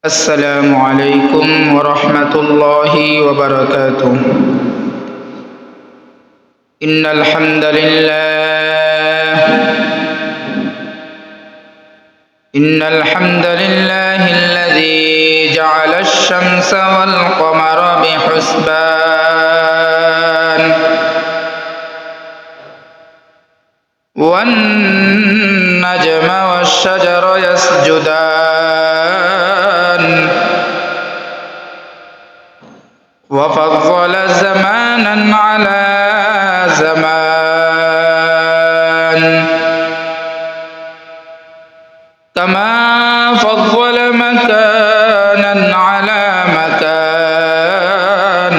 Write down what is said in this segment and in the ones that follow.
السلام عليكم ورحمة الله وبركاته. إن الحمد لله الذي جعل الشمس والقمر بحسبان والنجم والشجر يسجدان وفضل زمانا على زمان كما فضل مكانا على مكان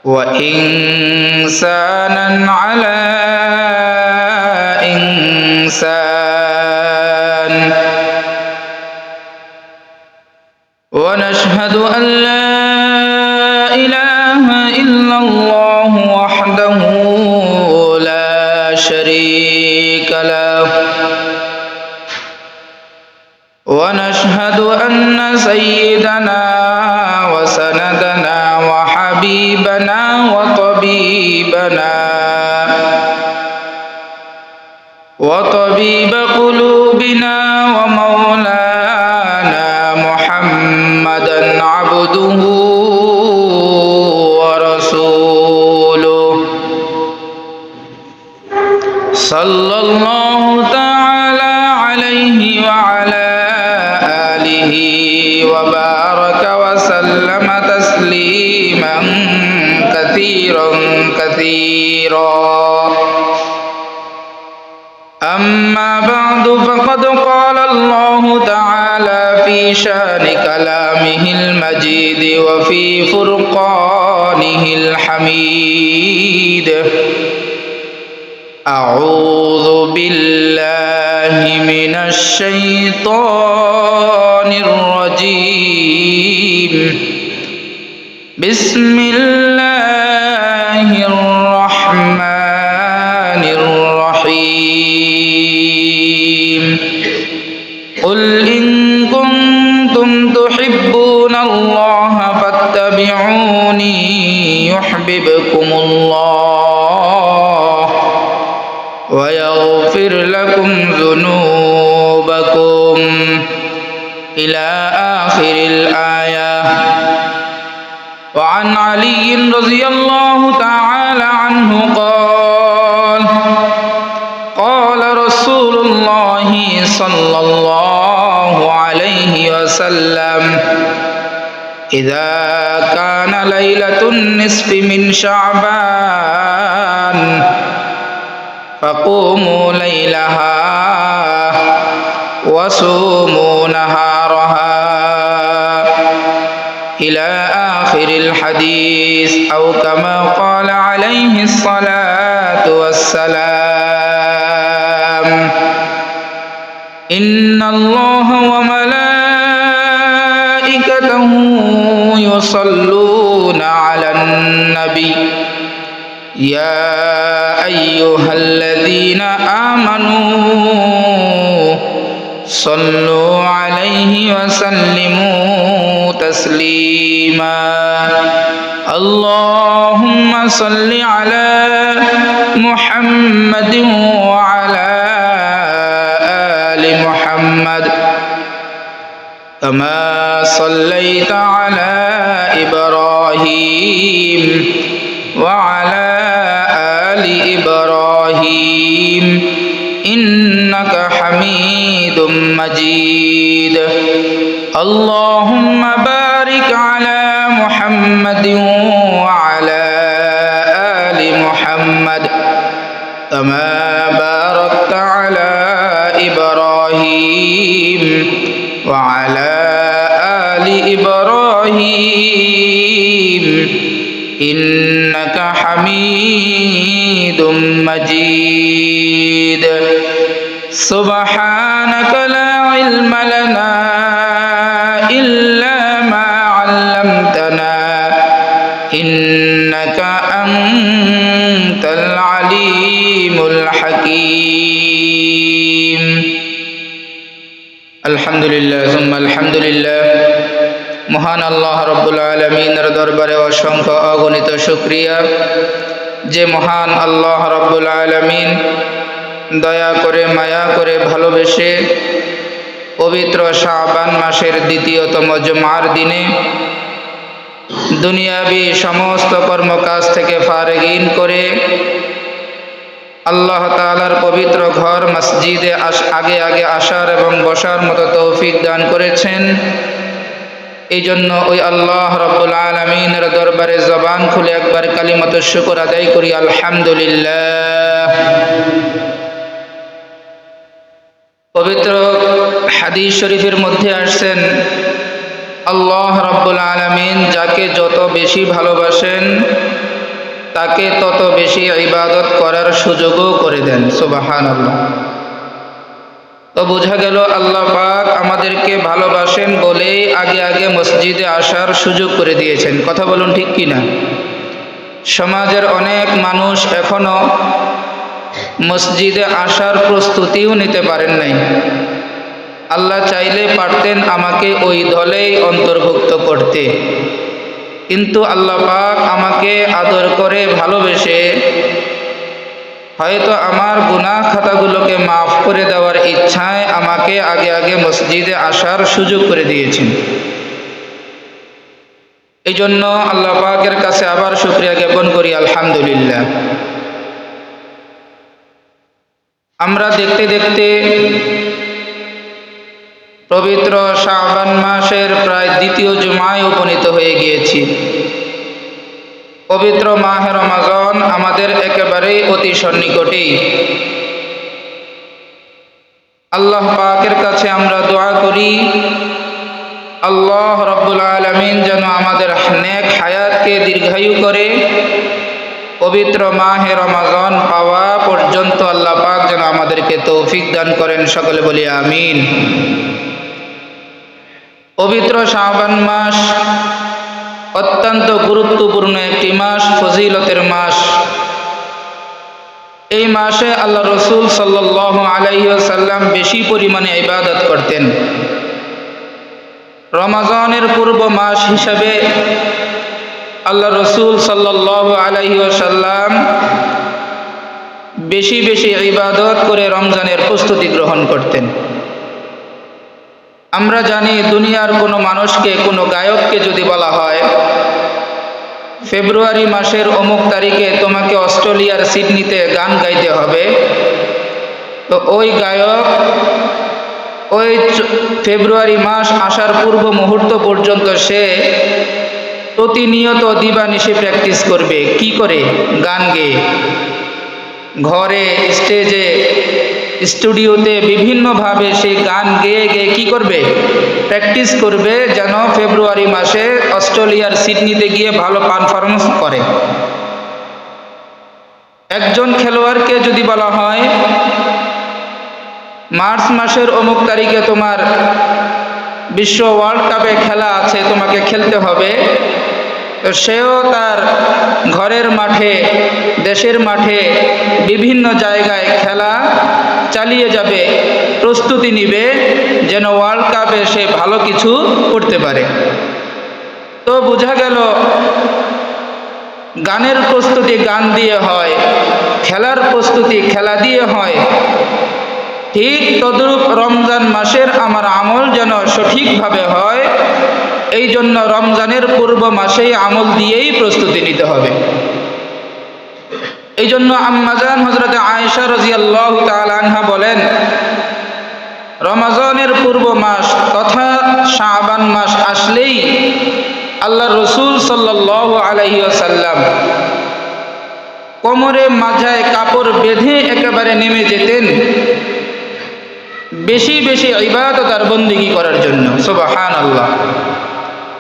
وإنسانا على إنسان ونشهد أن لا إله إلا الله وحده لا شريك له ونشهد أن سيدنا وسندنا وحبيبنا وطبيب قلوبنا ومولانا محمدا عبده ورسوله صلى الله تعالى عليه وعلى آله وبارك وسلم تسليما كثيرا أما بعد فقد قال الله تعالى في شأن كلامه المجيد وفي فرقانه الحميد أعوذ بالله من الشيطان الرجيم بسم الله الرحمن الرحيم قل إن كنتم تحبون الله فاتبعوني يحببكم الله ويغفر لكم ذنوبكم إلى آخر الآية. وعن علي رضي الله تعالى عنه قال قال رسول الله صلى الله عليه وسلم إذا كان ليلة النصف من شعبان فقوموا ليلها وصوموا نهارها إلى آخر الحديث أو كما قال عليه الصلاة والسلام. إن الله وملائكته يصلون على النبي يا أيها الذين آمنوا صلوا عليه وسلموا تسليما. اللهم صل على محمد وعلى آل محمد كما صليت على إبراهيم وعلى آل إبراهيم إنك حميد مجيد. اللهم بارك على محمد وعلى آل محمد كما باركت على إبراهيم وعلى آل إبراهيم إنك حميد مجيد. سبحانك لا علم لنا إلا ما علمتنا إنك أنت العليم الحكيم. আলহামদুলিল্লাহ সুম্মা আলহামদুলিল্লাহ। মহান আল্লাহ রব্বুল আলামিনের দরবারে অসংখ্য অগণিত শুকরিয়া, যে মহান আল্লাহ রব্বুল আলামিন দয়া করে মায়া করে ভালোবেসে পবিত্র শাবান মাসের দ্বিতীয়তম জুমার দিনে দুনিয়াবি সমস্ত কর্মকাজ থেকে ফারেগিন করে আল্লাহ তাআলার পবিত্র ঘর মসজিদে আগে আগে আসার এবং বসার মতো তৌফিক দান করেছেন। এই জন্য ওই আল্লাহ রব্বুল আলামিনের দরবারে জবান খুলে একবার কালিমাতুশ শুকর আদায় করি, আলহামদুলিল্লাহ। পবিত্র হাদিস শরীফের মধ্যে আসছেন, আল্লাহ রব্বুল আলামিন যাকে যত বেশি ভালোবাসেন তাকে তত বেশি ইবাদত করার সুযোগও করে দেন। সুবহানাল্লাহ। তো বোঝা গেল আল্লাহ পাক আমাদেরকে ভালোবাসেন বলেই আগে আগে মসজিদে আসার সুযোগ করে দিয়েছেন। কথা বলুন ঠিক কিনা? সমাজের অনেক মানুষ এখনো মসজিদে আসার প্রস্তুতিও নিতে পারেন নাই। আল্লাহ চাইলে পারতেন আমাকে ওই দলেই অন্তর্ভুক্ত করতে, কিন্তু আল্লাহ পাক আমাকে আদর করে ভালোবেসে হয়তো আমার গুনাহ খাতাগুলোকে মাফ করে দেওয়ার ইচ্ছায় আমাকে আগে আগে মসজিদে আসার সুযোগ করে দিয়েছেন। এই জন্য আল্লাহ পাকের কাছে আবার শুকরিয়া জ্ঞাপন করি, আলহামদুলিল্লাহ। আমরা দেখতে দেখতে পবিত্র শাবান মাসের প্রায় দ্বিতীয় জুমায় উপনীত হয়ে গিয়েছি। পবিত্র মাহে রমাজান আমাদের একেবারেই অতি সন্নিকটেই। আল্লাহ পাকের কাছে আমরা দোয়া করি, আল্লাহ রব্বুল আলামিন যেন আমাদের নেক হায়াতকে দীর্ঘায়ু করে পবিত্র মাহে রমাজান পাওয়া পর্যন্ত আল্লাহ পাক যেন আমাদেরকে তৌফিক দান করেন। সকলে বলি আমিন। পবিত্র শাবান মাস অত্যন্ত গুরুত্বপূর্ণ একটি মাস, ফজিলতের মাস। এই মাসে আল্লাহ রসুল সাল্লাল্লাহু আলাইহি ওয়াসাল্লাম বেশি পরিমাণে ইবাদত করতেন। রমাজানের পূর্ব মাস হিসাবে আল্লাহ রসুল সাল্লাল্লাহু আলাইহি ওয়াসাল্লাম বেশি বেশি ইবাদত করে রমজানের প্রস্তুতি গ্রহণ করতেন। আমরা জানি দুনিয়ার কোনো মানুষকে, কোনো গায়ককে যদি বলা হয় ফেব্রুয়ারি মাসের অমুক তারিখে তোমাকে অস্ট্রেলিয়ার সিডনিতে গান গাইতে হবে, তো ওই গায়ক ওই ফেব্রুয়ারি মাস আসার পূর্ব মুহূর্ত পর্যন্ত সে প্রতিনিয়ত দিবানিশি প্র্যাকটিস করবে। কি করে? গান গেয়ে, ঘরে, স্টেজে, স্টুডিওতে বিভিন্নভাবে সে গান গেয়ে গেয়ে কি করবে? প্র্যাকটিস করবে, যেন ফেব্রুয়ারি মাসে অস্ট্রেলিয়ার সিডনিতে গিয়ে ভালো পারফরমেন্স করে। একজন খেলোয়াড়কে যদি বলা হয় মার্চ মাসের অমুক তারিখে তোমার বিশ্ব ওয়ার্ল্ড কাপে খেলা আছে, তোমাকে খেলতে হবে, তো সেও তার ঘরের মাঠে, দেশের মাঠে, বিভিন্ন জায়গায় খেলা চালিয়ে যাবে, প্রস্তুতি নিবে যেন ওয়ার্ল্ড কাপে সে ভালো কিছু করতে পারে। তো বোঝা গেল গানের প্রস্তুতি গান দিয়ে হয়, খেলার প্রস্তুতি খেলা দিয়ে হয়। ঠিক তদ্রূপ রমজান মাসের আমার আমল যেন সঠিকভাবে হয়, এই জন্য রমজানের পূর্ব মাসেই আমল দিয়েই প্রস্তুতি নিতে হবে। এই জন্য আম্মাজান হযরত আয়েশা রাদিয়াল্লাহু তাআলা আনহা বলেন, রমজানের পূর্ব মাস তথা শাবান মাস আসলেই আল্লাহ রসুল সাল্লাল্লাহু আলাইহি ওয়াসাল্লাম কোমরে মাঝায় কাপড় বেঁধে একেবারে নেমে যেতেন বেশি বেশি ইবাদত আর বন্দেগী করার জন্য। সুবহানাল্লাহ।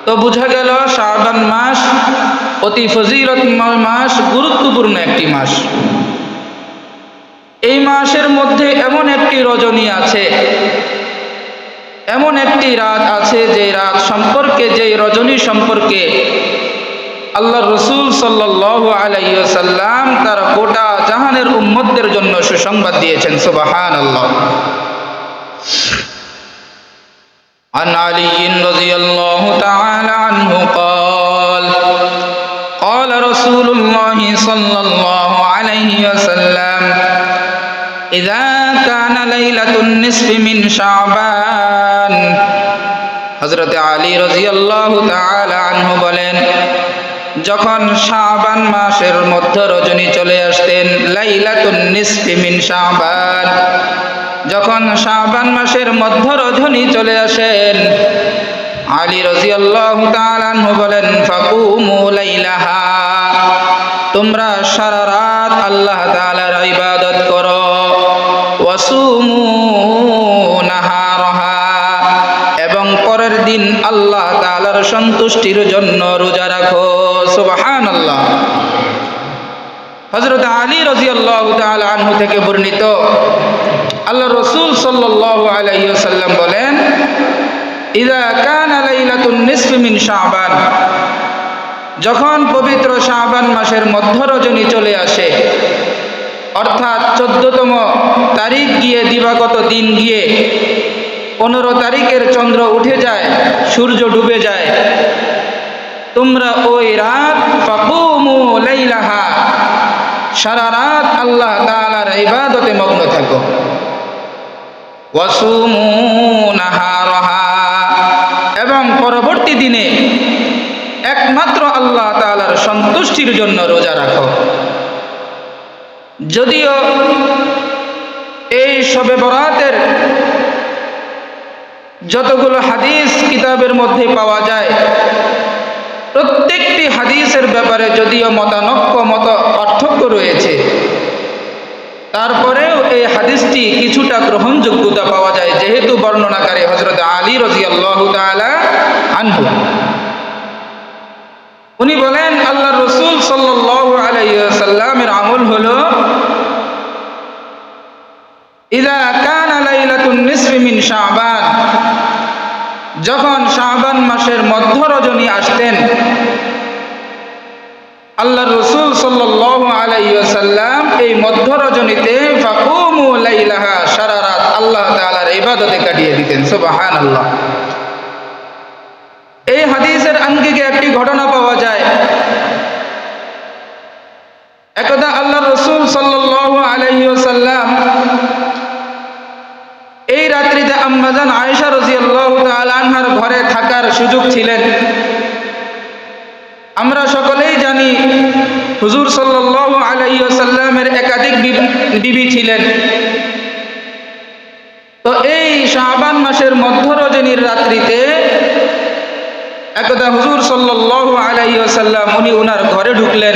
তো বোঝা গেল শাবান মাস অতি ফজিলতময় মাস, গুরুত্বপূর্ণ একটি মাস। এই মাসের মধ্যে এমন একটি রজনী আছে, এমন একটি রাত আছে, যে রাত সম্পর্কে, যে রজনী সম্পর্কে আল্লাহ রসুল সাল্লাল্লাহু আলাইহি ওয়াসাল্লাম তার গোটা জাহানের উম্মতদের জন্য সুসংবাদ দিয়েছেন। সুবহানাল্লাহ। عن علي رضي الله تعالى عنه قال قال رسول الله صلى الله عليه وسلم إذا كان ليلة النصف من شعبان হযরত আলী রাদিয়াল্লাহু তাআলা আনহু বলেন, যখন শাবান মাসের মধ্য রজনী চলে আসতেন, লাইলাতুন নিসফি মিন শাবান, যখন শাবান মাসের মধ্য রজনী চলে আসেন, আলী রাদিয়াল্লাহু তাআলা আনহু বলেন, ফাকুমু লাইলাহা, তোমরা সারা রাত আল্লাহ তাআলার ইবাদত করো, ওয়াসুমু নাহারাহা, এবং পরের দিন আল্লাহ তাআলার সন্তুষ্টির জন্য রোজা রাখো। সুবহানাল্লাহ। হযরত আলী রাদিয়াল্লাহু তাআলা আনহু থেকে বর্ণিত, আল্লাহ রাসূল সাল্লাল্লাহু আলাইহি ওয়াসাল্লাম বলেন, ইযা কানা লাইলাতুন নিসফি মিন শাবান, যখন পবিত্র শাবান মাসের মধ্য রজনী চলে আসে, অর্থাৎ 14তম তারিখ গিয়ে দিবাগত দিন গিয়ে 15 তারিখের চন্দ্র উঠে যায়, সূর্য ডুবে যায়, তোমরা ওই রাত ফাকুমু লাইলাহা, সারা রাত আল্লাহ তাআলার ইবাদতে মগ্ন থাকো, ওয়াসুমু নাহারাহা, এবং পরবর্তী দিনে একমাত্র আল্লাহ তাআলার সন্তুষ্টির জন্য রোজা রাখো। যদিও এই শবে বরাতের যতগুলো হাদিস কিতাবের মধ্যে পাওয়া যায়, প্রত্যেকটি হাদিসের ব্যাপারে যদিও মত পার্থক্য রয়েছে, তারপরেও এই হাদিসটি কিছুটা গ্রহণযোগ্যতা পাওয়া যায়, যেহেতু বর্ণনাকারী হযরত আলী রাদিয়াল্লাহু তাআলা আনহু। উনি বলেন, আল্লাহর রাসূল সাল্লাল্লাহু আলাইহি ওয়াসাল্লামের আমল হলো, ইযা কানা লাইলাতুন নিসফি মিন শাবান, যখন শাবান মাসের মধ্য রজনী আসতেন, আল্লাহর রাসূল সাল্লাল্লাহু আলাইহি ওয়াসাল্লাম এই মধ্য রজনীতে ফাকুমু লাইলাহা, সারা রাত আল্লাহ তাআলার ইবাদতে কাটিয়ে দিতেন। সুবহানাল্লাহ। এই হাদিসের আঙ্গিকে একটি ঘটনা পাওয়া যায়। একদা আল্লাহর রাসূল সাল্লাল্লাহু আলাইহি ওয়াসাল্লাম এই রাত্রিতে আম্মাজান আয়েশা রাদিয়াল্লাহু তাআলা আনহার ঘরে থাকার সুযোগ ছিলেন। আমরা সকলেই জানি হুজুর সাল্লাল্লাহু আলাইহি ওয়াসাল্লামের একাধিক বিবি ছিলেন। তো এই শাবান মাসের মধ্য রজনীর রাত্রিতে একদা হুজুর সাল্লাল্লাহু আলাইহি ওয়াসাল্লাম উনি ওনার ঘরে ঢুকলেন,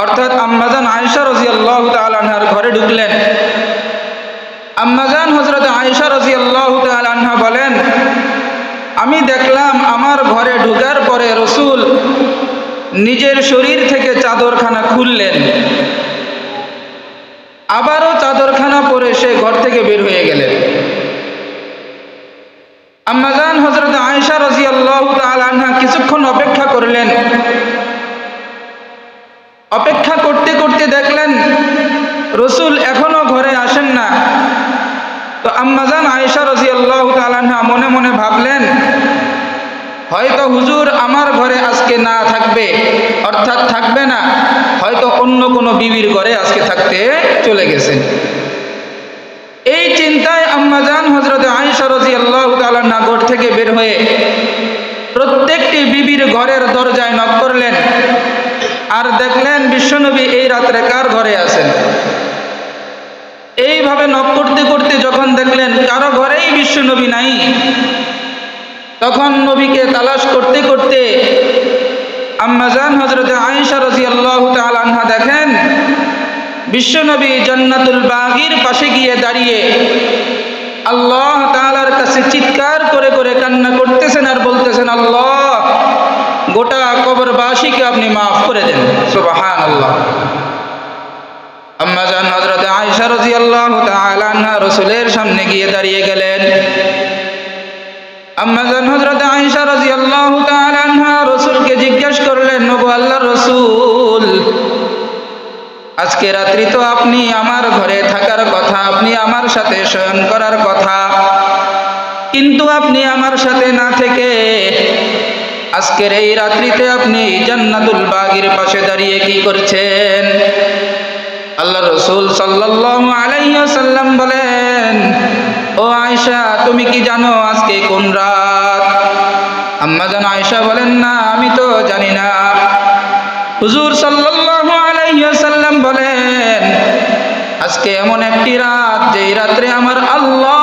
অর্থাৎ আম্মাজান আয়েশা রাদিয়াল্লাহু তাআলা আনহার ঘরে ঢুকলেন। আম্মাজান হযরত আয়েশা রাদিয়াল্লাহু তাআলা আনহা বলেন, আমি দেখলাম আমার ঘরে ঢোকার পরে রাসূল নিজের শরীর থেকে চাদরখানা খুললেন, আবারও চাদরখানা পরে সে ঘর থেকে বের হয়ে গেলেন। আম্মাজান হযরত আয়েশা রাদিয়াল্লাহু তাআলা আনহা কিছুক্ষণ অপেক্ষা করলেন। অপেক্ষা করতে করতে দেখলেন রাসূল এখনো ঘরে আসেন না। তো আম্মাজান আয়েশা রাদিয়াল্লাহু তাআলা আনহা মনে মনে ভাবলেন, হয়তো হুজুর আমার ঘরে আজকে না থাকবে, অর্থাৎ থাকবে না, হয়তো অন্য কোনো বিবির ঘরে আজকে থাকতে চলে গেছেন। এই চিন্তায় আম্মাজান হযরত আয়েশা রাদিয়াল্লাহু তাআলা আনহা ঘর থেকে বের হয়ে প্রত্যেকটি বিবির ঘরের দরজায় নক করলেন, আর দেখলেন বিশ্বনবী এই রাত্রে কার ঘরে আছেন। এইভাবে নক করতে করতে যখন দেখলেন কারো ঘরেই বিশ্বনবী নাই, তখন নবীকে তালাশ করতে করতে আম্মাজান হযরত আয়েশা রাদিয়াল্লাহু তাআলা আনহা দেখেন বিশ্বনবী জান্নাতুল বাগীর পাশে গিয়ে দাঁড়িয়ে আল্লাহ তাআলার কাছে চিৎকার করে করে কান্না করতেছেন আর বলতেছেন, আল্লাহ, গোটা কবরবাসীকে আপনি মাফ করে দেন। সুবহানাল্লাহ। আম্মাজান হযরত আয়েশা রাদিয়াল্লাহু তাআলা আনহা রাসূলের সামনে গিয়ে দাঁড়িয়ে গেলেন। আম্মাজান হযরত আয়েশা রাদিয়াল্লাহু তাআলা আনহা রাসূলকে জিজ্ঞেস করলেন, ওগো আল্লাহর রাসূল, আজকে রাত্রি তো আপনি আমার ঘরে থাকার কথা, আপনি আমার সাথে শয়ন করার কথা, কিন্তু আপনি আমার সাথে না থেকে আজকের এই রাত্রিতে আপনি জান্নাতুল বাগীর পাশে দাঁড়িয়ে কি করছেন? আল্লাহ রাসূল সাল্লাল্লাহু আলাইহি ওয়াসাল্লাম বলেন, ও আয়েশা, তুমি কি জানো আজকে কোন রাত? আম্মা জান আয়েশা বলেন, না, আমি তো জানি না। হুজুর সাল্লাল্লাহু আলাইহি ওয়াসাল্লাম বলেন, আজকে এমন একটি রাত যেই রাত্রে আমার আল্লাহ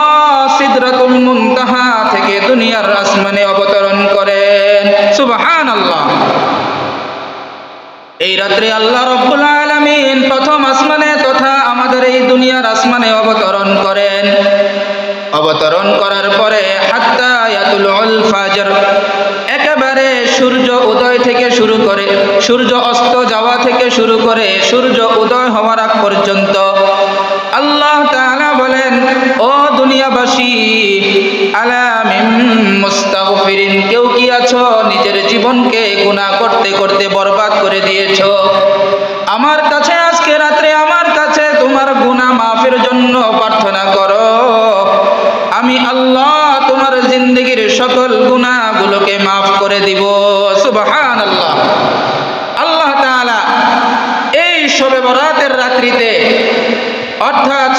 সিদরাতুল মুনতাহা থেকে দুনিয়ার আসমানে অবতরণ করেন। সুবহানাল্লাহ। এই রাত্রে আল্লাহ রাব্বুল আলামিন প্রথম আসমানে তথা আমাদের এই দুনিয়ার আসমানে অবতরণ করেন। অবতরণ করার পরে হাত্তা ইয়াতুলুল ফাজর, একেবারে সূর্য উদয় থেকে শুরু করে সূর্য অস্ত যাওয়া থেকে শুরু করে সূর্য উদয় হওয়ার আগ পর্যন্ত আল্লাহ তাআলা বলেন, ও দুনিয়াবাসী, আলা মিন মুস্তাগফিরিন, কেউ কি আছো নিজের জীবনকে গুনাহ করতে করতে বরবাদ করে দিয়েছো? আমার কাছে আজকে রাত্রে আমার কাছে তোমার গুনাহ মাফের জন্য প্রার্থনা করো। আমি আল্লাহ তোমার জিন্দেগীর সকল গুনাহগুলোকে মাফ করে দিব। সুবহানাল্লাহ। আল্লাহ তাআলা এই শবে বরাতের রাত্রিতে, অর্থাৎ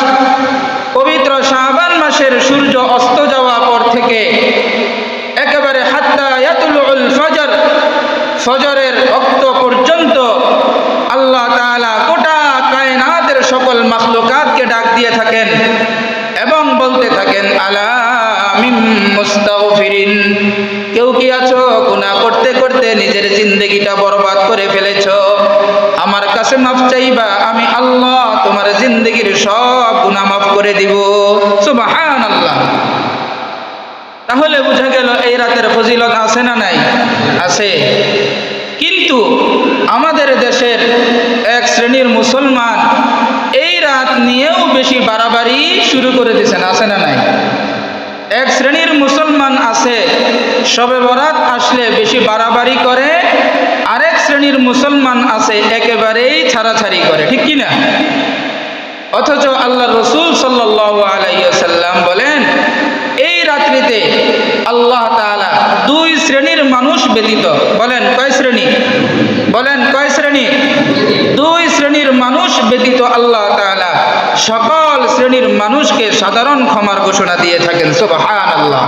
পবিত্র শাবান মাসের সূর্য অস্ত যাওয়া পর থেকে একেবারে হাত্তা ইয়াতুলুল ফজর, ফজরের ওয়াক্ত পর্যন্ত আল্লাহ তাআলা গোটা কায়নাতের সকল মাখলুকাতকে ডাক দিয়ে থাকেন এবং বলতে থাকেন, আলা মিন মুস্তাগফিরিন, কেউ কি আছো গুনাহ করতে করতে নিজের জিন্দেগিটা বরবাদ করে ফেলেছো? আমার কাছে মাফ চাইবা, আমি আল্লাহ তোমার জিন্দেগির সব গুনাহ মাফ করে দিব। সুবহানাল্লাহ। তাহলে বোঝা গেল এই রাতের ফজিলত আছে না নাই? আছে। কিন্তু আমাদের দেশের এক শ্রেণীর মুসলমান এই রাত নিয়েও বেশি বাড়াবাড়ি শুরু করে দিয়েছেন, আছে না নাই? এক শ্রেণীর মুসলমান আছে, শবে বরাত আসলে বেশি বাড়াবাড়ি করে, আরেক শ্রেণীর মুসলমান আছে একেবারেই ছাড়াছাড়ি করে, ঠিক কি না? অথচ আল্লাহ রাসূল সাল্লাল্লাহু আলাইহি ওয়াসাল্লাম বলেন, এই রাত্রিতে আল্লাহ তাআলা দুই শ্রেণীর মানুষ ব্যতীত, বলেন কয় শ্রেণী? বলেন কয় শ্রেণী? দুই শ্রেণীর মানুষ ব্যতীত আল্লাহ তাআলা সকল শ্রেণীর মানুষকে সাধারণ ক্ষমার ঘোষণা দিয়ে থাকেন। সুবহানাল্লাহ।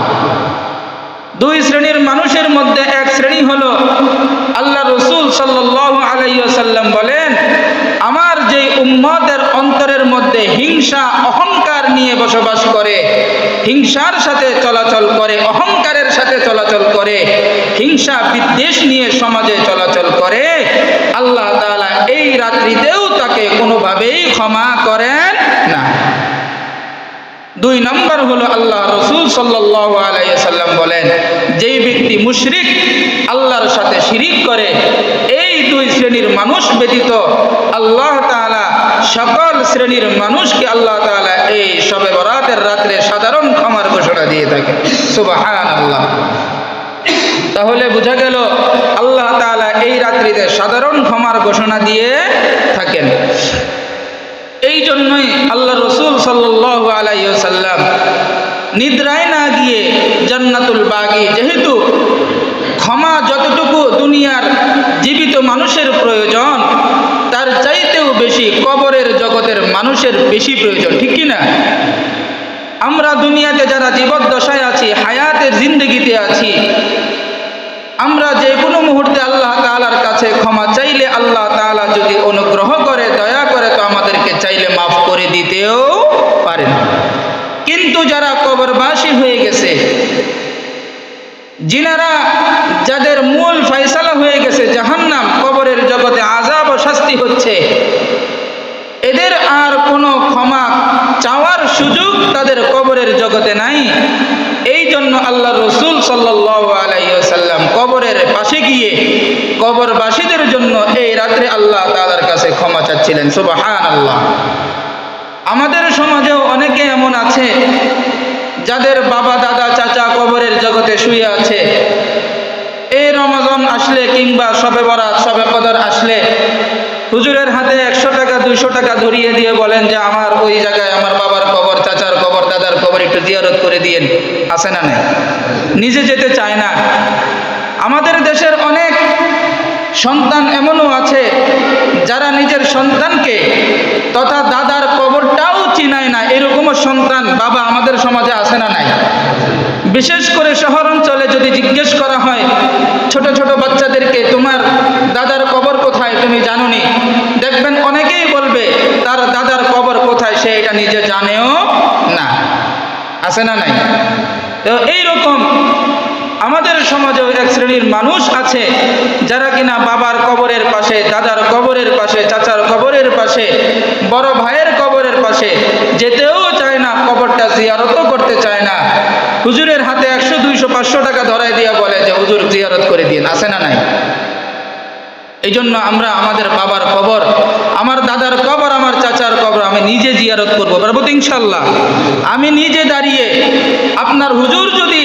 দুই শ্রেণীর মানুষের মধ্যে এক শ্রেণী হলো, আল্লাহ রাসূল সাল্লাল্লাহু আলাইহি ওয়াসাল্লাম বলেন, আমার যে উম্মতের অন্তরের মধ্যে হিংসা অহংকার নিয়ে বসবাস করে, হিংসার সাথে চলাচল করে, অহংকারের সাথে চলাচল করে, হিংসা বিদ্বেষ নিয়ে সমাজে চলাচল করে, আল্লাহ তাআলা এই রাত্রিতেও তাকে কোনোভাবেই ক্ষমা করেন না। দুই নম্বর হলো, আল্লাহ রাসূল সাল্লাল্লাহু আলাইহি ওয়াসাল্লাম বলেন, যেই ব্যক্তি মুশরিক, আল্লাহর সাথে শিরিক করে, এই দুই শ্রেণীর মানুষ ব্যতীত আল্লাহ তাআলা সকল শ্রেণীর মানুষকে আল্লাহ তাআলা এই শবে বরাতের রাত্রে সাধারণ ক্ষমার ঘোষণা দিয়ে থাকেন। সুবহানাল্লাহ। তাহলে বোঝা গেল আল্লাহ তাআলা এই রাত্রিতে সাধারণ ক্ষমার ঘোষণা দিয়ে থাকেন। এই জন্যই আল্লাহ রাসূল সাল্লাল্লাহু আলাইহি ওয়াসাল্লাম নিদ্রায় না গিয়ে জান্নাতুল বাগী, যেহেতু ক্ষমা যতটুকু দুনিয়ার জীবিত মানুষের প্রয়োজন, তার চাইতেও বেশি কবরের জগতের মানুষের বেশি প্রয়োজন, ঠিক কি না? আমরা দুনিয়াতে যারা জীবদ্দশায় আছি, হায়াতের জিন্দেগিতে আছি, আমরা যে কোনো মুহূর্তে আল্লাহ তাআলার কাছে ক্ষমা চাইলে আল্লাহ তাআলা যদি অনুগ্রহ করে, দয়া করে, তো আমাদেরকে চাইলে মাফ করে দিতেও পারেন। কিন্তু যারা কবরবাসী হয়ে গেছে, যিনারা যাদের মূল ফয়সালা হয়ে গেছে জাহান্নাম, কবরের জগতে আযাব ও শাস্তি হচ্ছে, এদের আর কোনো ক্ষমা চাওয়ার সুযোগ তাদের কবরের জগতে নাই। এই জন্য আল্লাহ রাসূল সাল্লাল্লাহু আলাইহি ওয়াসাল্লাম কবরের পাশে গিয়ে কবরবাসীদের জন্য এই রাত্রে আল্লাহ তাআলার কাছে ক্ষমা চাচ্ছিলেন। সুবহানাল্লাহ। আমাদের সমাজেও অনেকে এমন আছে যাদের বাবা, দাদা, চাচা কবরের জগতে শুয়ে আছে। এই রমজান আসলে কিংবা শবে বরাত, শবে কদর আসলে হুজুরের হাতে 100 টাকা 200 টাকা ধরিয়ে দিয়ে বলেন যে আমার ওই জায়গায় আমার বাবার কবর, চাচার কবর, দাদার কবর কবর একটু জিয়ারত করে দিয়েন, আছে না নাই? নিজে যেতে চায় না। আমাদের দেশের অনেক সন্তান এমনও আছে যারা নিজের সন্তানকে তথা দাদার কবরটাও চিনায় না, এরকমও সন্তান বাবা আমাদের সমাজে আছে না নাই? বিশেষ করে শহর অঞ্চলে যদি জিজ্ঞেস করা হয় ছোট ছোট বাচ্চাদেরকে, তোমার দাদার কবর কোথায় তুমি জানো নি, দেখবেন অনেকেই বলবে তার দাদার কবর কোথায় সে এটা নিজে জানেও না, আছে না নাই? তো এইরকম আমাদের সমাজেও এক শ্রেণীর মানুষ আছে যারা কিনা বাবার কবরের পাশে, দাদার কবরের পাশে, চাচার কবরের পাশে, বড় ভাইয়ের কবরের পাশে যেতেও চায় না, কবরটা জিয়ারতও করতে চায় না। হুজুরের হাতে 100, 200, 500 টাকা ধরায় দিয়া বলে যে হুজুর জিয়ারত করে দিন, আছে না নাই? এই জন্য আমরা আমাদের বাবার কবর, আমার দাদার কবর, আমার চাচার কবর আমি নিজে জিয়ারত করবো, পারবো তো ইনশাল্লাহ? আমি নিজে দাঁড়িয়ে, আপনার হুজুর যদি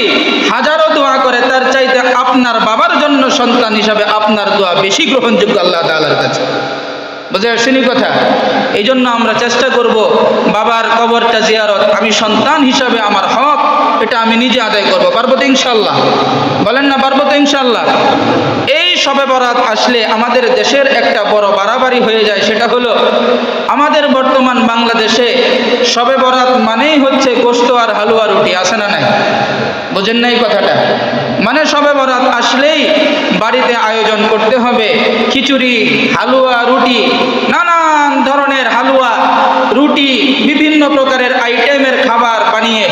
হাজারো দোয়া করে তার চাইতে আপনার বাবার জন্য সন্তান হিসাবে আপনার দোয়া বেশি গ্রহণযোগ্য আল্লাহ তাআলার কাছে। বুঝে আসেনি কথা? এই জন্য আমরা চেষ্টা করব বাবার কবরটা জিয়ারত আমি সন্তান হিসাবে আমার হক, এটা আমি নিজে আদায় করব, পারবো তো ইনশাল্লাহ? বলেন না পারবো তো ইনশাল্লাহ? এই শবে বরাত আসলে আমাদের দেশের একটা বড় বাড়াবাড়ি হয়ে যায়, সেটা হলো আমাদের বর্তমান বাংলাদেশে শবে বরাত মানেই হচ্ছে গোশত আর হালুয়া রুটি, আছে না নাই? বুঝেন নাই কথাটা? মানে শবে বরাত আসলেই বাড়িতে আয়োজন করতে হবে খিচুড়ি, হালুয়া, রুটি, নানান ধরনের হালুয়া, রুটি, বিভিন্ন প্রকারের আইটেমের খাবার বানিয়ে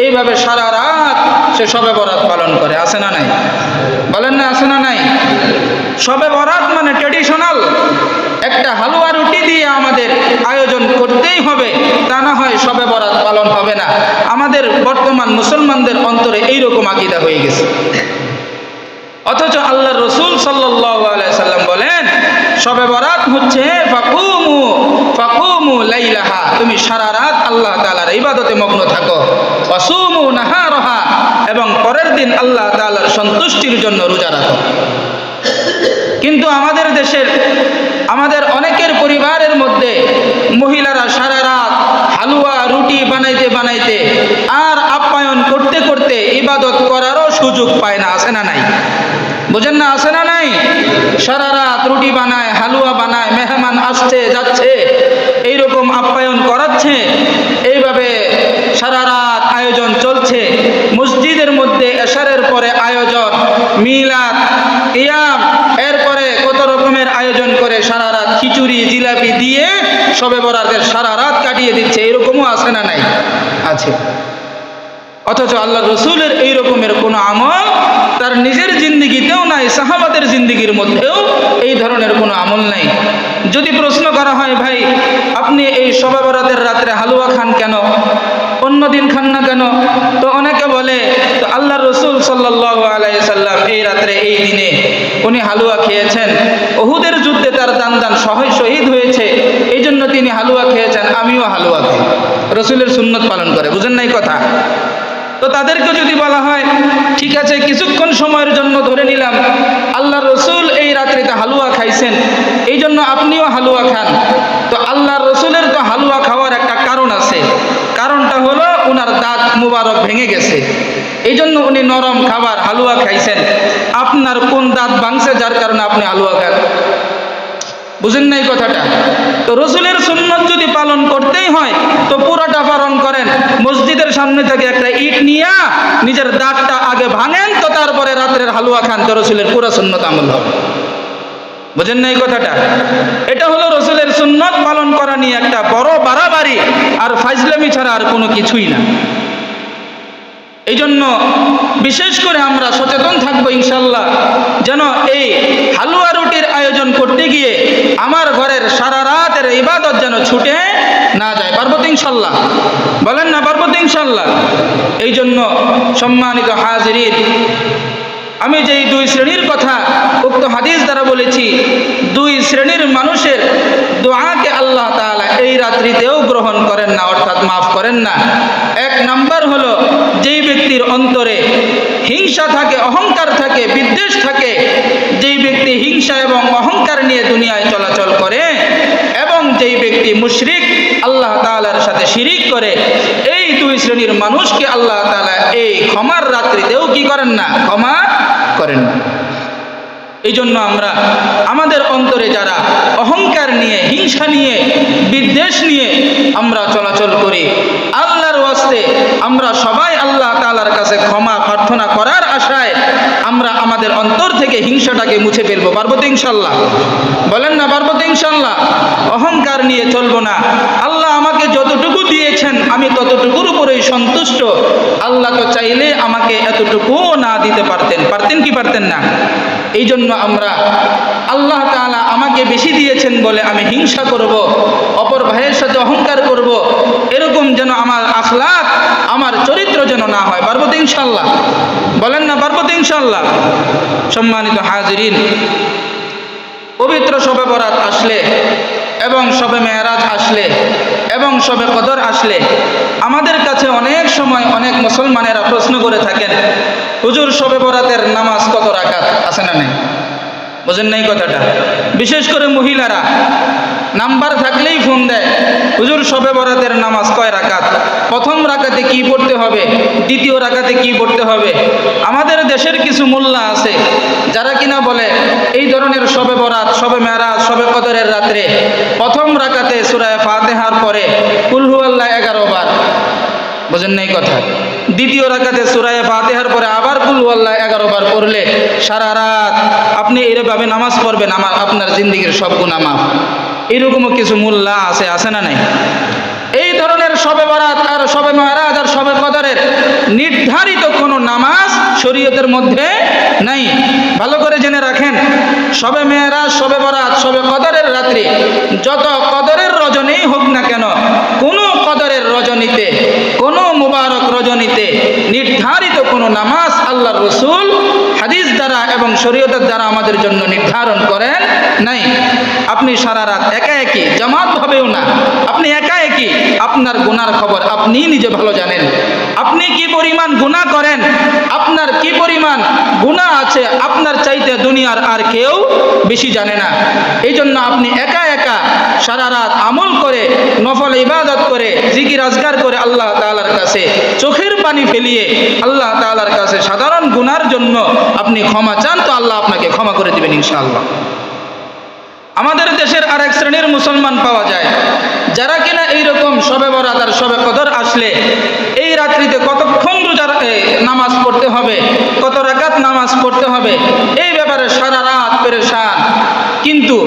এইভাবে সারা রাত সে শবে বরাত পালন করে, আছে না নাই? বলেন না আছে না নাই? শবে বরাত মানে ট্রেডিশনাল একটা হালুয়া রুটি দিয়ে আমাদের আয়োজন করতেই হবে, তা না হয় শবে বরাত পালন হবে না। আমাদের বর্তমান মুসলমানদের অন্তরে এইরকম আকীদা হয়ে গেছে। অথচ আল্লাহর রাসূল সাল্লাল্লাহু আলাইহি সাল্লাম বলেন শবে বরাত হচ্ছে ফাকুমু লাইলাহা, তুমি সারা রাত আল্লাহ তাআলার ইবাদতে মগ্ন থাকো, ওয়াসুমু নাহারাহা, এবং পরের দিন আল্লাহ তাআলার সন্তুষ্টির জন্য রোজা রাখো। কিন্তু আমাদের দেশের, আমাদের অনেকের পরিবারের মধ্যে মহিলারা সারা রাত হালুয়া রুটি বানাইতে বানাইতে আর আপ্যায়ন করতে করতে ইবাদত করারও সুযোগ পায় না, আছে না নাই? বুঝেন না, আছে না নাই? সারা রাত রুটি বানায়, হালুয়া বানায়, মেহমান আসছে যাচ্ছে এইরকম আপ্যায়ন করাচ্ছে, এইভাবে সারা রাত আয়োজন চলছে। মসজিদের মধ্যে এশারের পরে আয়োজন, মিলাদ, কিয়াম, এরপরে কত রকমের আয়োজন করে সারা রাত খিচুড়ি জিলাপি দিয়ে শবে বরাতের সারা রাত কাটিয়ে দিচ্ছে, এরকমও আছে না নাই? আছে। অথচ আল্লাহ রসুলের এই রকমের কোনো আমল তার নিজের জিন্দিগিতেও নাই, সাহাবাদের জিন্দিগির মধ্যেও এই ধরনের কোনো আমল নাই। যদি প্রশ্ন করা হয় ভাই আপনি এই শবে বরাতের রাত্রে হালুয়া খান কেন, অন্যদিন খান না কেন, তো অনেকে বলে তো আল্লাহ রসুল সাল্লাল্লাহু আলাইহি সাল্লাম এই রাত্রে এই দিনে উনি হালুয়া খেয়েছেন, উহুদের যুদ্ধে তার দান শহীদ হয়েছে, এই জন্য তিনি হালুয়া খেয়েছেন, আমিও হালুয়া খাই, রসুলের সুন্নত পালন করে। বুঝেন নাই কথা? তো তাদেরকে যদি বলা হয় ঠিক আছে কিছুক্ষণ সময়ের জন্য ধরে নিলাম আল্লাহ রসুল এই রাত্রিতে হালুয়া খাইছেন, এই জন্য আপনিও হালুয়া খান, তো আল্লাহ রসুলের তো হালুয়া খাওয়ার একটা কারণ আছে, কারণটা হলো উনার দাঁত মুবারক ভেঙে গেছে, এই জন্য উনি নরম খাবার হালুয়া খাইছেন। আপনার কোন দাঁত ভাঙছে যার কারণে আপনি হালুয়া খান? বুঝেন নাই কথাটা? তো রসুলের সুন্নত যদি পালন করতেই হয় তো পুরোটা পালন করেন, মসজিদের সামনে থেকে একটা ইট নিয়ে নিজের দাঁতটা আগে ভাঙেন, তো তারপরে রাত্রের হালুয়া খান, তো রসুলের পুরো সুন্নত আমল হবে। বুঝেন নাই কথাটা? এটা হলো রসুলের সুন্নত পালন করা নিয়ে একটা বড় বাড়াবাড়ি আর ফাইজলামি ছাড়া আর কোনো কিছুই না। এই জন্য বিশেষ করে আমরা সচেতন থাকবো ইনশাল্লাহ, যেন এই হালুয়া রুটির আয়োজন করতে গিয়ে আমার ঘরের সারা রাতের ইবাদত যেন ছুটে না যায়। পারবো তো ইনশাল্লাহ? বলেন না পারবো তো ইনশাল্লাহ? এই জন্য সম্মানিত হাজিরিন, আমি যেই দুই শ্রেণীর কথা উক্ত হাদিস দ্বারা বলেছি, দুই শ্রেণীর মানুষের দোয়াকে আল্লাহ তাআলা এই রাত্রিতেও গ্রহণ করেন না, অর্থাৎ মাফ করেন না। এক নাম্বার হলো যেই ব্যক্তির অন্তরে হিংসা থাকে, অহংকার থাকে, বিদ্বেষ থাকে, যেই ব্যক্তি হিংসা এবং অহংকার নিয়ে দুনিয়ায় চলাচল করে এবং যেই ব্যক্তি মুশরিক, আল্লাহ তাআলার সাথে শিরিক করে, এই দুই শ্রেণীর মানুষকে আল্লাহ তাআলা এই ক্ষমার রাত্রিতেও কি করেন না? ক্ষমা করেন না। এই জন্য আমরা আমাদের অন্তরে যারা অহংকার নিয়ে, হিংসা নিয়ে, বিদ্বেষ নিয়ে আমরা চলাচল করি, আল্লাহর ওয়াস্তে আমরা সবাই আল্লাহ তাআলার কাছে ক্ষমা প্রার্থনা করার আশায় আমরা আমাদের অন্তর থেকে হিংসাটাকে মুছে ফেলবো। পারবো তো ইনশাল্লাহ? বলেন না পারবো তো ইনশাল্লাহ? অহংকার নিয়ে চলবো না। আল্লাহ আমাকে যতটুকু দিয়েছেন আমি ততটুকুর উপরেই সন্তুষ্ট। আল্লাহ তো চাইলে আমাকে এতটুকুও না দিতে পারতেন। পারতেন কি পারতেন না? এই জন্য আমরা আল্লাহ তাআলা আমাকে বেশি দিয়েছেন বলে আমি হিংসা করব, অপর ভাইয়ের সাথে অহংকার করব, এরকম যেন আমার আখলাক, আমার চরিত্র যেন না হয়। পারবো তো ইনশাল্লাহ? বলেন না পারবো তো ইনশাল্লাহ? সম্মানিত হাজিরিন, পবিত্র শবে বরাত আসলে এবং শবে মেরাজ আসলে এবং শবে কদর আসলে আমাদের কাছে অনেক সময় অনেক মুসলমানেরা প্রশ্ন করে থাকেন, হুজুর শবে বরাতের নামাজ কত রাকাত? আছে না নাই? বোঝেন নাই কথাটা? বিশেষ করে মহিলারা নাম্বার থাকলেই ফোন দেয়, হুজুর শবে বরাতের নামাজ কয় রাকাত? প্রথম রাকাতে কি পড়তে হবে? দ্বিতীয় রাকাতে কি পড়তে হবে? আমাদের দেশের কিছু মোল্লা আছে যারা কিনা বলে এই ধরনের শবে বরাত, শবে মেরাজ, শবে কদরের রাত্রে প্রথম রাকাতে সূরা ফাতিহার পরে কুল হুয়াল্লাহ 11 বার। বোঝেন নাই কথা? দ্বিতীয় রাকাতে সূরা ফাতিহার পরে আবার কুল হুয়াল্লাহ 11 বার পড়লে সারা রাত আপনি এইভাবে নামাজ পড়বেন, আপনার জিন্দেগীর সব গুনাহ মাফ। এরকমও কিছু মোল্লা আছে, আছে না নাই? এই ধরনের শবে বরাত আর শবে মেরাজ আর শবে কদরের নির্ধারিত কোনো নামাজ শরীয়তের মধ্যে নাই। ভালো করে জেনে রাখেন, শবে মেরাজ, শবে বরাত, শবে কদরের রাত্রি যত কদরের রজনী হোক না কেন, কোনো কদরের রজনীতে, কোনো মুবারক রজনীতে নির্ধারিত কোনো নামাজ আল্লাহর রাসূল হাদিস দ্বারা এবং শরীয়তের দ্বারা আমাদের জন্য নির্ধারণ করেন নাই। আপনি সারা রাত একা একই, জামাত ভাবেও না, আপনি একা একই, আপনার গুনার খবর আপনি নিজে ভালো জানেন। আপনি কি পরিমাণ গুনাহ করেন, আপনার কি পরিমাণ গুনাহ আছে, আপনার চাইতে দুনিয়ার আর কেউ বেশি জানে না। এই জন্য আপনি একা একা সারা রাত আমল করে, নফল ইবাদত করে, জিকির আজকার করে আল্লাহ তাআলার কাছে চোখের পানি ফেলিয়ে আল্লাহ তাআলার কাছে সাধারণ গুনার জন্য আপনি ক্ষমা চান, তো আল্লাহ আপনাকে ক্ষমা করে দিবেন ইনশাআল্লাহ। আমাদের দেশের আরেক শ্রেণীর মুসলমান পাওয়া যায় যারা কিনা এইরকম শবে বরাত আর শবে কদর আসলে এই রাত্রিতে কতক্ষণ রোজা নামাজ পড়তে হবে, কত রাকাত নামাজ পড়তে হবে, এই ব্যাপারে সারা রাত পেরেশান। কিন্তু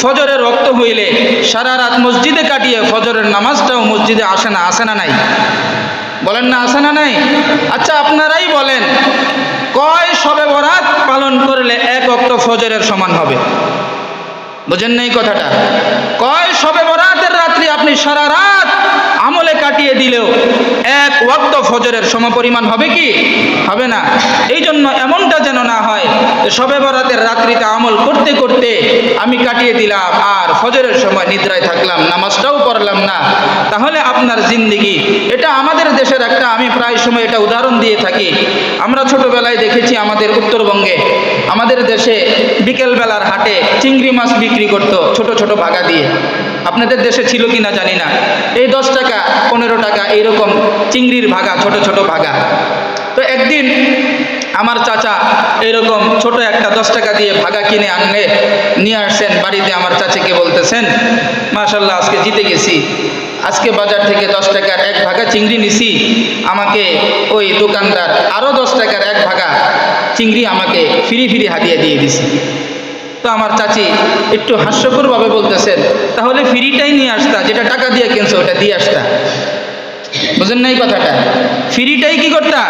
ফজরের রক্ত হইলে সারা রাত মসজিদে কাটিয়ে ফজরের নামাজটাও মসজিদে আসে না, আসে না নাই? বলেন না আসে না নাই? আচ্ছা আপনারাই বলেন, কয় শবে বরাত পালন করলে এক ওয়াক্ত ফজরের সমান হবে? বুঝেন নাই কথাটা? কয় শবে বরাতের রাত্রি আপনি সারা রাত আমলে কাটিয়ে দিলেও এক ওয়াক্ত ফজরের সমপরিমাণ হবে কি? হবে না। এই জন্য এমনটা যেন না হয় যে শবে বরাতের রাত্রিতে আমল করতে করতে আমি কাটিয়ে দিলাম আর ফজরের সময় নিদ্রায় থাকলাম, নামাজটাও পড়লাম না, তাহলে আপনার জিন্দেগি। এটা আমাদের দেশের একটা, আমি প্রায় সময় এটা উদাহরণ দিয়ে থাকি। আমরা ছোটবেলায় দেখেছি আমাদের উত্তরবঙ্গে, আমাদের দেশে বিকেলবেলার হাটে চিংড়ি মাছ বিক্রি করতো ছোট ছোট ভাগা দিয়ে। আপনাদের দেশে ছিল কি না জানি না। এই 10 টাকা 15 টাকা এইরকম চিংড়ির ভাগা, ছোট ছোট ভাগা। তো একদিন আমার চাচা এরকম ছোট একটা 10 টাকা দিয়ে ভাগা কিনে আনলে নিয়ে আসছেন বাড়িতে। আমার চাচিকে বলতেছেন, মাশাআল্লাহ আজকে জিতে গেছি, আজকে বাজার থেকে 10 টাকার এক ভাগা চিংড়ি নিছি, আমাকে ওই দোকানদার আরও 10 টাকার এক ভাগা চিংড়ি আমাকে ফ্রি ফ্রি হাদিয়া দিয়ে দিছে। তো আমার চাচি একটু হাস্যকরভাবে বলতেছেন, তাহলে ফ্রিটাই নিয়ে আসতা, যেটা টাকা দিয়ে কিনছো ওটা দিয়ে আসতা। বুঝেন নাই কথাটা? ফ্রিটাই কি করতা?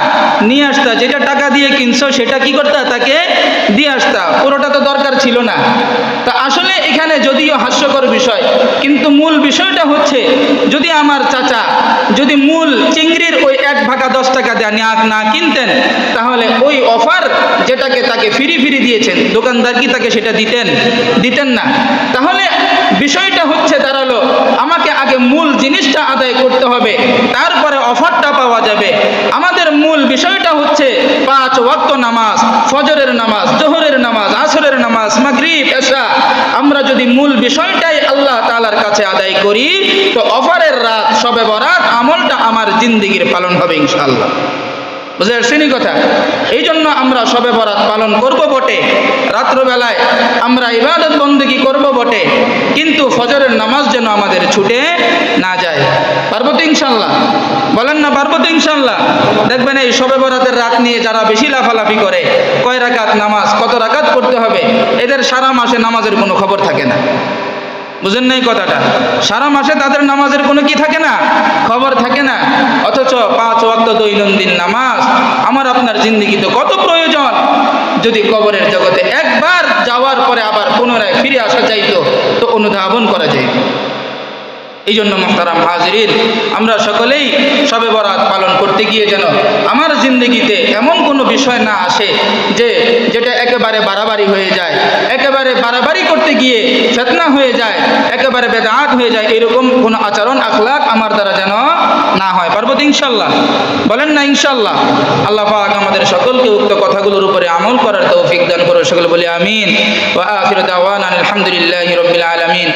নিয়ে আসতা, যেটা টাকা দিয়ে কিনছো সেটা কি করতা? তাকে দিয়ে আসতা, পুরোটা তো দরকার ছিল না। তা আসলে এখানে যদিও হাস্যকর বিষয়, কিন্তু মূল বিষয়টা হচ্ছে, যদি আমার চাচা যদি মূল চিংড়ির ওই এক ভাগা 10 টাকা দেয়া না কিনতেন, তাহলে ওই অফার যেটাকে তাকে ফ্রি ফ্রি দিয়েছেন দোকানদার কি তাকে সেটা দিতেন না। তাহলে বিষয়টা হচ্ছে দাঁড়ালো, আমাকে আগে মূল জিনিসটা আদায় করতে হবে, তারপরে অফারটা পাওয়া যাবে। আমাদের মূল বিষয়টা হচ্ছে 5 ওয়াক্ত নামাজ, ফজরের নামাজ, জোহরের নামাজ, আসরের নামাজ, মাগরিব, এশা, আমরা যদি মূল বিষয়টাই আল্লাহ তাআলার কাছে আদায় করি, তো অফারের রাত শবে বরাত আমলটা আমার জিন্দেগির পালন হবে ইনশাআল্লাহ। বুঝে আসছেন কথা? এই জন্য আমরা শবে বরাত পালন করব বটে, রাত্রবেলায় আমরা ইবাদত বন্দেগী করব বটে, কিন্তু ফজরের নামাজ যেন আমাদের ছুটে না যায়। পারবো তো ইনশাআল্লাহ? বলেন না পারবো তো ইনশাআল্লাহ? দেখবেন এই শবে বরাতের রাত নিয়ে যারা বেশি লাফালাফি করে, কয় রাকাত নামাজ, কত রাকাত পড়তে হবে, এদের সারা মাসে নামাজের কোনো খবর থাকে না। বুঝেন না এই কথাটা? সারা মাসে তাদের নামাজের কোনো কি থাকে না, খবর থাকে না। অথচ 5 ওয়াক্ত দৈনন্দিন নামাজ আমার আপনার জিন্দেগিতে কত প্রয়োজন। যদি কবরের জগতে একবার যাওয়ার পরে আবার পুনরায় ফিরে আসা যাইতো, তো অনুধাবন করা যাইত। এই জন্য মুহতারাম হাজিরিন, আমরা সকলেই শবে বরাত পালন করতে গিয়ে যেন আমার জিন্দেগিতে এমন কোনো বিষয় না আসে যেটা একেবারে বাড়াবাড়ি হয়ে যায়, একেবারে বাড়াবাড়ি করতে গিয়ে ফিতনা হয়ে যায়, একেবারে বেদাত হয়ে যায়। এরকম কোনো আচরণ আখলাক আমার দ্বারা যেন না হয়। পারবো তো ইনশাআল্লাহ? বলেন না ইনশাআল্লাহ? আল্লাহ পাক আমাদের সকলকে উক্ত কথাগুলোর উপরে আমল করার তৌফিক দান করুন। সকলে বলি আমিন। ওয়া আখিরু দাওয়ানা আলহামদুলিল্লাহি রাব্বিল আলামিন।